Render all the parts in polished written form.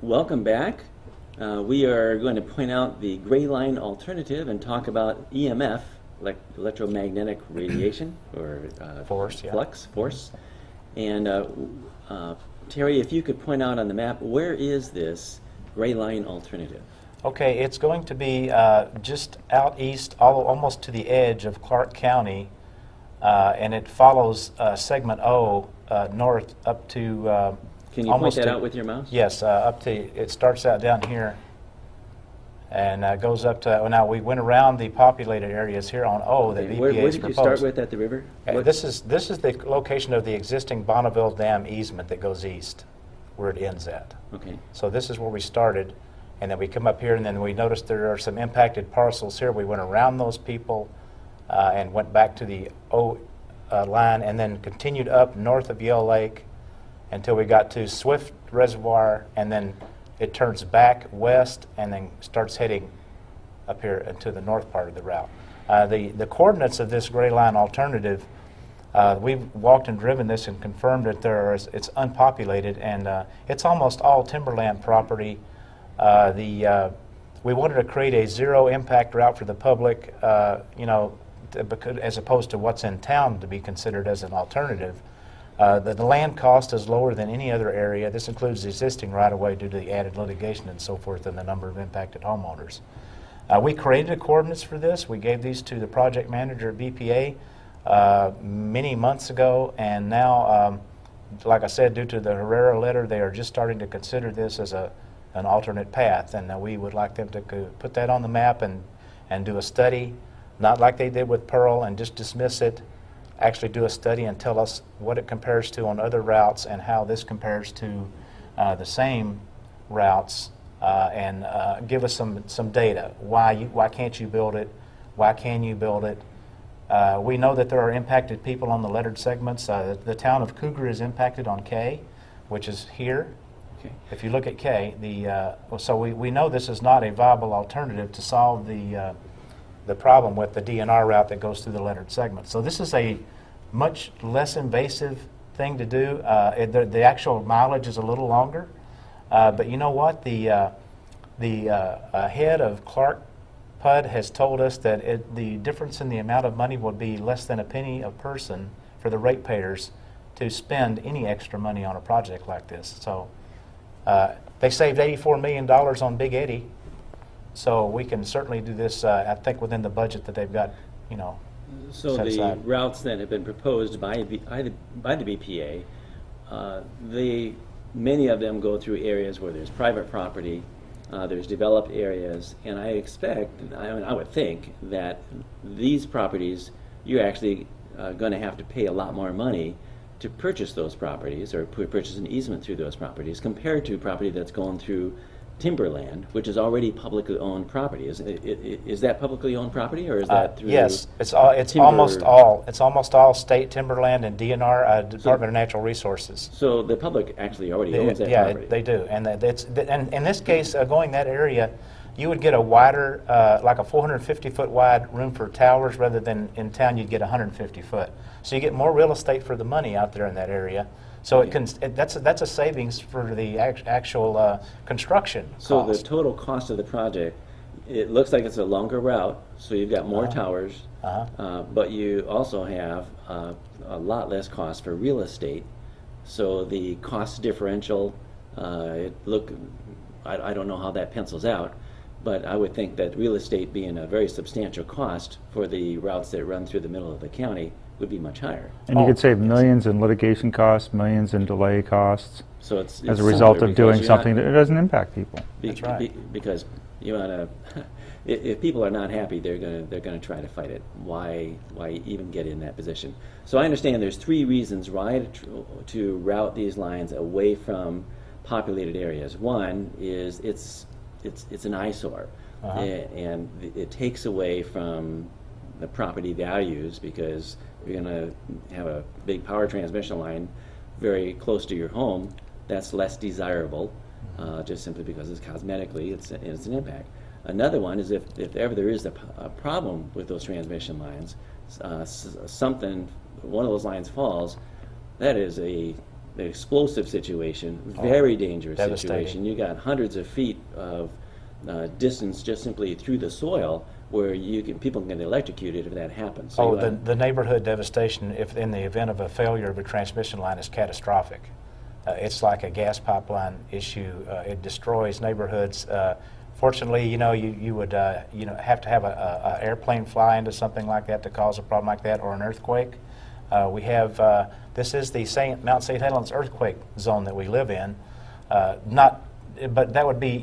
Welcome back. We are going to point out the gray line alternative and talk about EMF, electromagnetic radiation, or Force, yeah. flux, force. And Terry, if you could point out on the map, where is this gray line alternative? Okay, it's going to be just out east, almost to the edge of Clark County, and it follows segment O north up to Can you point that out with your mouse? Yes, up to, it starts out down here and goes up to, well, now we went around the populated areas here on O that BPA Where is did you proposed. start with at the river? This is the location of the existing Bonneville Dam easement that goes east, where it ends at. Okay. So this is where we started, and then we come up here, and then we noticed there are some impacted parcels here. We went around those people and went back to the O line, and then continued up north of Yale Lake until we got to Swift Reservoir, and then it turns back west and then starts heading up here into the north part of the route. The coordinates of this gray line alternative, we've walked and driven this and confirmed that it's unpopulated, and it's almost all timberland property. We wanted to create a zero impact route for the public, as opposed to what's in town to be considered as an alternative. The land cost is lower than any other area. This includes the existing right-of-way due to the added litigation and so forth and the number of impacted homeowners. We created coordinates for this. We gave these to the project manager at BPA many months ago, and now, like I said, due to the Herrera letter, they are just starting to consider this as an alternate path, and we would like them to put that on the map and do a study, not like they did with Pearl and just dismiss it. Actually do a study and tell us what it compares to on other routes and how this compares to the same routes, and give us some data. Why can't you build it? Why can you build it? We know that there are impacted people on the lettered segments. The town of Cougar is impacted on K, which is here. Okay. If you look at K, so we know this is not a viable alternative to solve the problem with the DNR route that goes through the lettered segment. So this is a much less invasive thing to do. The actual mileage is a little longer, but you know what? The head of Clark PUD has told us that the difference in the amount of money would be less than a penny a person for the ratepayers to spend any extra money on a project like this. So they saved $84 million on Big Eddy. So we can certainly do this, I think, within the budget that they've got, So set the aside. routes that have been proposed by the BPA, many of them go through areas where there's private property, there's developed areas, and I would think that these properties, you're actually going to have to pay a lot more money to purchase those properties or purchase an easement through those properties compared to property that's going through timberland, which is already publicly owned property. Is that publicly owned property, or is that through? Yes, it's almost all state timberland and DNR, Department of Natural Resources. So the public actually already owns that property. Yeah, they do, and and in this case, going that area, you would get a wider, like a 450-foot wide room for towers, rather than in town you'd get 150 foot. So you get more real estate for the money out there in that area. So that's a savings for the actual construction cost. So the total cost of the project, it looks like it's a longer route, so you've got more towers, but you also have a lot less cost for real estate. So the cost differential, I don't know how that pencils out, but I would think that real estate being a very substantial cost for the routes that run through the middle of the county would be much higher. And you could save millions in litigation costs, millions in delay costs, so it's as a result of doing you're something that doesn't impact people. That's right. Because you want to, if people are not happy, they're gonna try to fight it. Why even get in that position? So I understand there's three reasons why to route these lines away from populated areas. One is it's an eyesore, and it takes away from the property values, because you're going to have a big power transmission line very close to your home. That's less desirable, just simply because it's cosmetically, it's an impact. Another one is if ever there is a problem with those transmission lines, one of those lines falls, that is a the explosive situation, very dangerous devastating. situation. You got hundreds of feet of distance just simply through the soil where people can get electrocuted if that happens. So The neighborhood devastation, if in the event of a failure of a transmission line, is catastrophic. It's like a gas pipeline issue. It destroys neighborhoods. Fortunately, you would have to have a airplane fly into something like that to cause a problem like that, or an earthquake. We have this is the Mount St. Helens earthquake zone that we live in. But that would be,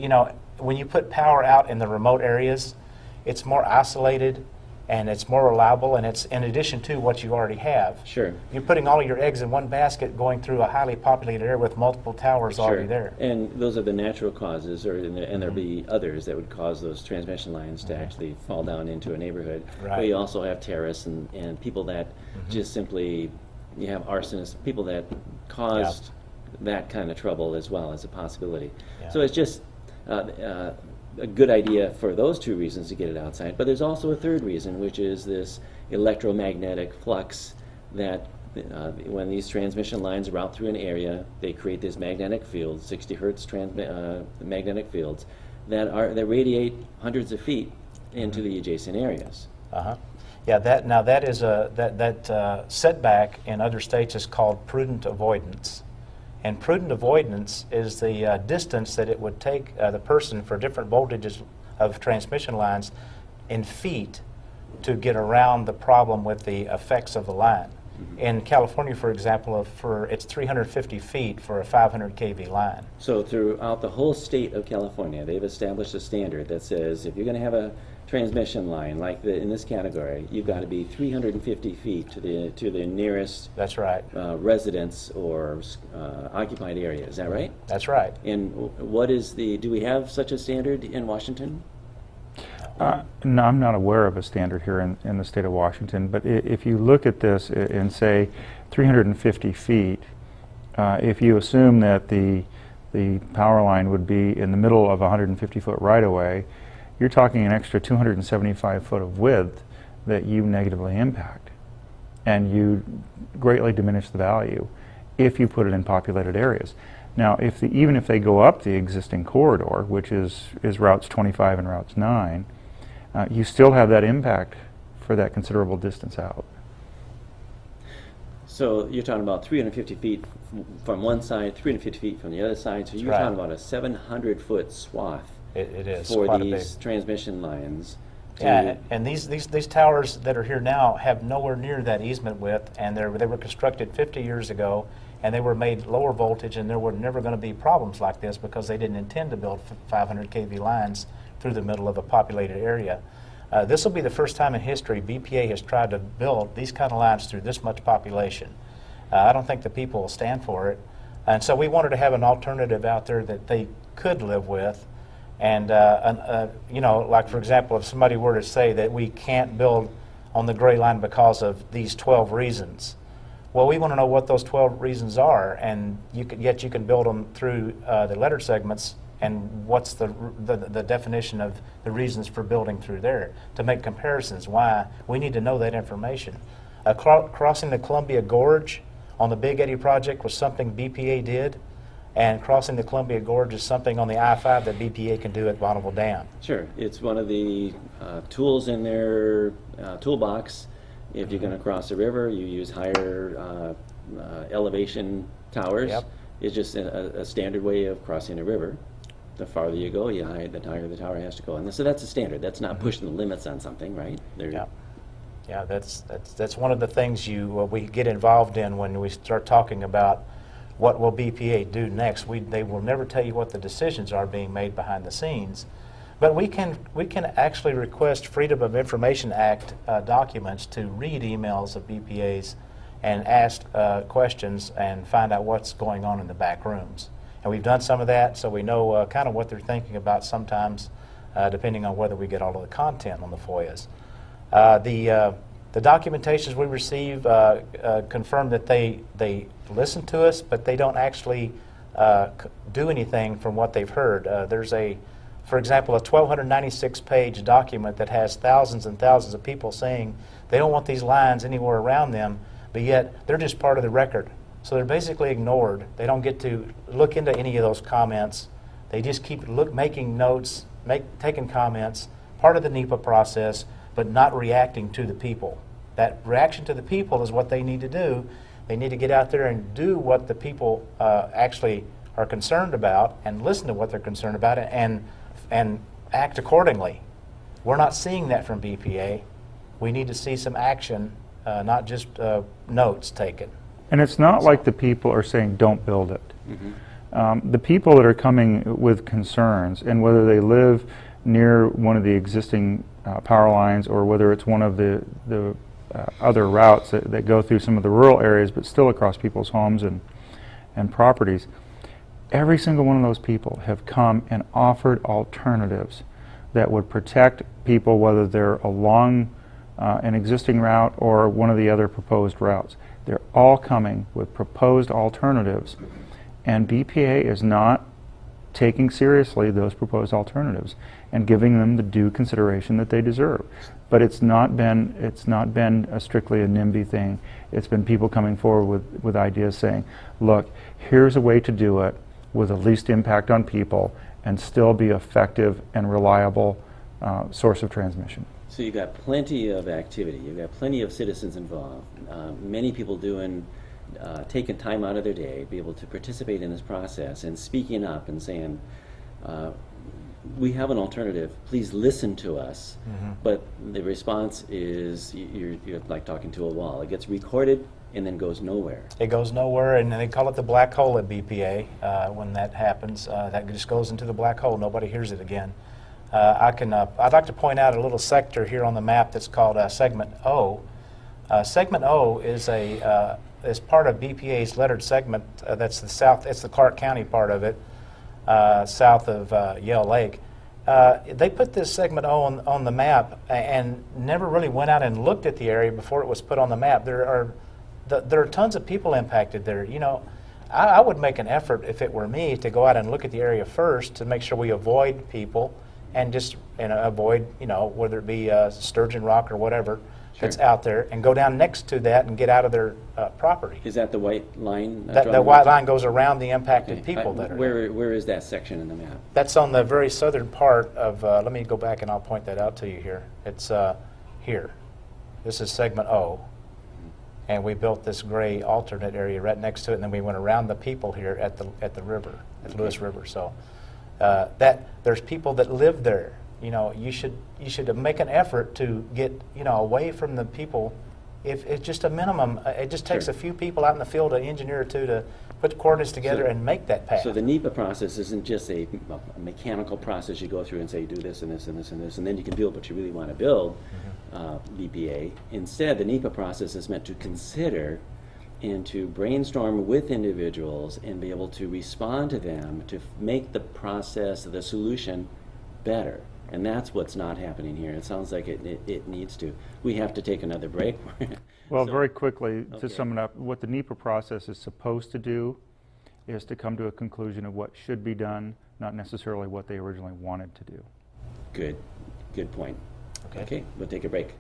when you put power out in the remote areas, it's more isolated and it's more reliable, and it's in addition to what you already have. Sure. You're putting all of your eggs in one basket going through a highly populated area with multiple towers already there. And those are the natural causes, and there'll be others that would cause those transmission lines to actually fall down into a neighborhood. Right. But you also have terrorists and people that just simply, you have arsonists, people that caused that kind of trouble as well as a possibility. Yeah. So it's just a good idea for those two reasons to get it outside. But there's also a third reason, which is this electromagnetic flux that when these transmission lines route through an area, they create this magnetic field, 60 hertz magnetic fields that radiate hundreds of feet into the adjacent areas. Yeah, that is that setback in other states is called prudent avoidance. And prudent avoidance is the distance that it would take the person for different voltages of transmission lines in feet to get around the problem with the effects of the line. In California, for example, it's 350 feet for a 500 kV line. So throughout the whole state of California, they've established a standard that says if you're going to have a transmission line like in this category, you've got to be 350 feet to the nearest. That's right. Residence or occupied area. Is that right? That's right. And do we have such a standard in Washington? No, I'm not aware of a standard here in the state of Washington, but if you look at this and say 350 feet, if you assume that the power line would be in the middle of a 150-foot right-of-way, you're talking an extra 275 foot of width that you negatively impact, and you greatly diminish the value if you put it in populated areas. Now, even if they go up the existing corridor, which is routes 25 and routes 9, you still have that impact for that considerable distance out. So you're talking about 350 feet from one side, 350 feet from the other side, so you're talking about a 700-foot swath. It is for quite these transmission lines. Yeah, and these towers that are here now have nowhere near that easement width, and they were constructed 50 years ago, and they were made lower voltage, and there were never going to be problems like this because they didn't intend to build 500 kV lines through the middle of a populated area. This will be the first time in history BPA has tried to build these kind of lines through this much population. I don't think the people will stand for it, and so we wanted to have an alternative out there that they could live with. And, like, for example, if somebody were to say that we can't build on the gray line because of these 12 reasons, well, we want to know what those 12 reasons are, and yet you can build them through the letter segments, and what's the definition of the reasons for building through there to make comparisons. Why? We need to know that information. Crossing the Columbia Gorge on the Big Eddy project was something BPA did. And crossing the Columbia Gorge is something on the I-5 that BPA can do at Bonneville Dam. Sure. It's one of the tools in their toolbox. If you're going to cross a river, you use higher elevation towers. Yep. It's just a standard way of crossing a river. The farther you go, the higher the tower has to go. And so that's a standard. That's not pushing the limits on something, right? Yeah, that's one of the things we get involved in when we start talking about what will BPA do next. They will never tell you what the decisions are being made behind the scenes, but we can actually request Freedom of Information Act documents to read emails of BPA's and ask questions and find out what's going on in the back rooms. And we've done some of that, so we know kind of what they're thinking about sometimes, depending on whether we get all of the content on the FOIAs. The documentations we receive confirm that they listen to us, but they don't actually do anything from what they've heard. There's for example, a 1,296-page document that has thousands and thousands of people saying they don't want these lines anywhere around them, but yet they're just part of the record. So they're basically ignored. They don't get to look into any of those comments. They just keep making notes, taking comments, part of the NEPA process, but not reacting to the people. That reaction to the people is what they need to do. They need to get out there and do what the people actually are concerned about, and listen to what they're concerned about, and act accordingly. We're not seeing that from BPA. We need to see some action, not just notes taken. And it's not like the people are saying, don't build it. The people that are coming with concerns, and whether they live near one of the existing power lines, or whether it's one of the other routes that go through some of the rural areas, but still across people's homes and properties, every single one of those people have come and offered alternatives that would protect people, whether they're along an existing route or one of the other proposed routes. They're all coming with proposed alternatives, and BPA is not taking seriously those proposed alternatives and giving them the due consideration that they deserve. But it's not been strictly a NIMBY thing. It's been people coming forward with ideas saying, look, here's a way to do it with the least impact on people and still be effective and reliable source of transmission. So you've got plenty of activity. You've got plenty of citizens involved. Many people taking time out of their day, be able to participate in this process and speaking up and saying, we have an alternative, please listen to us. But the response is you're like talking to a wall. It gets recorded and then goes nowhere. It goes nowhere, and they call it the black hole at BPA. When that happens, that just goes into the black hole. Nobody hears it again. I'd like to point out a little sector here on the map that's called Segment O. Segment O is part of BPA's lettered segment. That's the south. It's the Clark County part of it, south of Yale Lake. They put this Segment O on the map and never really went out and looked at the area before it was put on the map. There are tons of people impacted there. You know, I would make an effort, if it were me, to go out and look at the area first to make sure we avoid people and just avoid, whether it be Sturgeon Rock or whatever that's out there, and go down next to that and get out of their property. Is that the white line? The white line goes around the impacted people that are there. Where is that section in the map? That's on the very southern part of, let me go back and I'll point that out to you here. It's here. This is Segment O. And we built this gray alternate area right next to it, and then we went around the people here at the river, at the Lewis River. So there's people that live there. You should make an effort to get away from the people. If it's just a minimum, it just takes a few people out in the field, an engineer or two, to put the coordinates together and make that path. So the NEPA process isn't just a mechanical process you go through and say do this and this and this and this, and then you can build what you really want to build. BPA. Instead, the NEPA process is meant to consider and to brainstorm with individuals and be able to respond to them to make the process, the solution, better. And that's what's not happening here. It sounds like it needs to. We have to take another break. Well, very quickly, to sum it up, what the NEPA process is supposed to do is to come to a conclusion of what should be done, not necessarily what they originally wanted to do. Good point. Okay, we'll take a break.